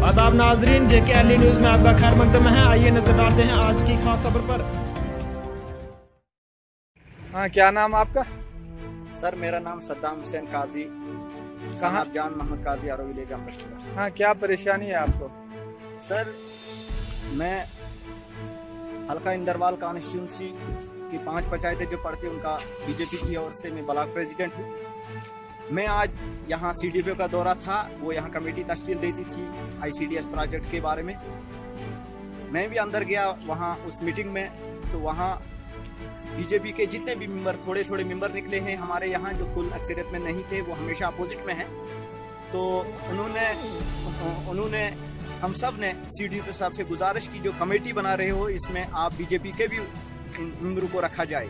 आदाब नाजरीन, JKLE news में आपका खैर मकदम है। आइए नजर डालते हैं आज की खास खबर पर। हाँ, क्या नाम आपका? सर, मेरा नाम सद्दाम हुसैन काजी, कहाँ? जान मोहम्मद काजी आरो विलेज अमृतसर। हाँ, क्या परेशानी है आपको? सर, मैं हल्का इंदरवाल कॉन्स्टिट्यूंसी की 5 पंचायतें जो पड़ती हैं उनका बीजेपी की ओर से मैं ब्लॉक प्रेसिडेंट हूँ। मैं आज यहाँ CDPO का दौरा था, वो यहाँ कमेटी तश्कील देती थी ICDS प्रोजेक्ट के बारे में। मैं भी अंदर गया वहाँ उस मीटिंग में, तो वहाँ बीजेपी के जितने भी मेंबर, थोड़े थोड़े मेंबर निकले हैं हमारे यहाँ, जो कुल अक्सरियत में नहीं थे, वो हमेशा अपोजिट में हैं। तो उन्होंने हम सब ने CDPO साहब से गुजारिश की, जो कमेटी बना रहे हो इसमें आप बीजेपी के भी मेंबरों को रखा जाए।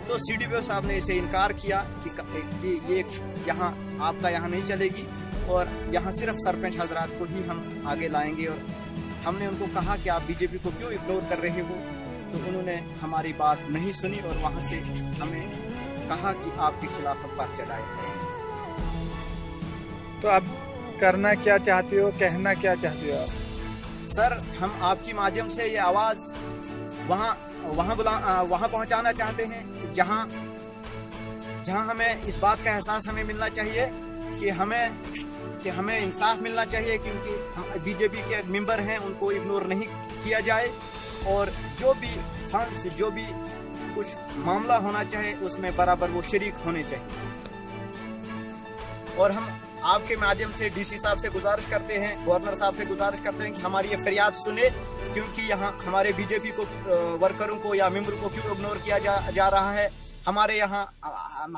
तो CDPO साहब ने इसे इनकार किया कि ये यहाँ आपका यहाँ नहीं चलेगी और यहाँ सिर्फ सरपंच हजरात को ही हम आगे लाएंगे। और हमने उनको कहा कि आप बीजेपी को क्यों इग्नोर कर रहे हो, तो उन्होंने हमारी बात नहीं सुनी और वहाँ से हमें कहा कि आपके खिलाफ हम पर्चा चलाए। तो अब करना क्या चाहते हो, कहना क्या चाहते हो आप? सर, हम आपके माध्यम से ये आवाज़ वहाँ पहुँचाना चाहते हैं जहाँ हमें इस बात का एहसास हमें मिलना चाहिए कि हमें इंसाफ मिलना चाहिए, क्योंकि हम बीजेपी के मेंबर हैं, उनको इग्नोर नहीं किया जाए और जो भी फंड्स, जो भी कुछ मामला होना चाहिए उसमें बराबर वो शरीक होने चाहिए। और हम आपके माध्यम से DC साहब से गुजारिश करते हैं, गवर्नर साहब से गुजारिश करते हैं कि हमारी ये फरियाद सुने, क्योंकि यहाँ हमारे बीजेपी को वर्करों को या मेंबर को क्यों इग्नोर किया जा रहा है। हमारे यहाँ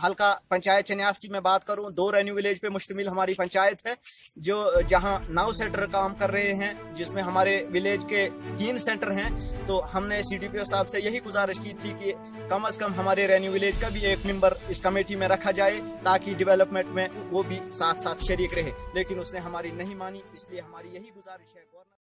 हल्का पंचायत चन्यास की मैं बात करूं, 2 रेन्यू विलेज पे मुश्तमिल हमारी पंचायत है, जो जहां 9 सेंटर काम कर रहे हैं, जिसमें हमारे विलेज के 3 सेंटर हैं। तो हमने CDPO साहब से यही गुजारिश की थी कि कम से कम हमारे रेन्यू विलेज का भी एक मेंबर इस कमेटी में रखा जाए, ताकि डेवलपमेंट में वो भी साथ साथ शरीक रहे। लेकिन उसने हमारी नहीं मानी, इसलिए हमारी यही गुजारिश है।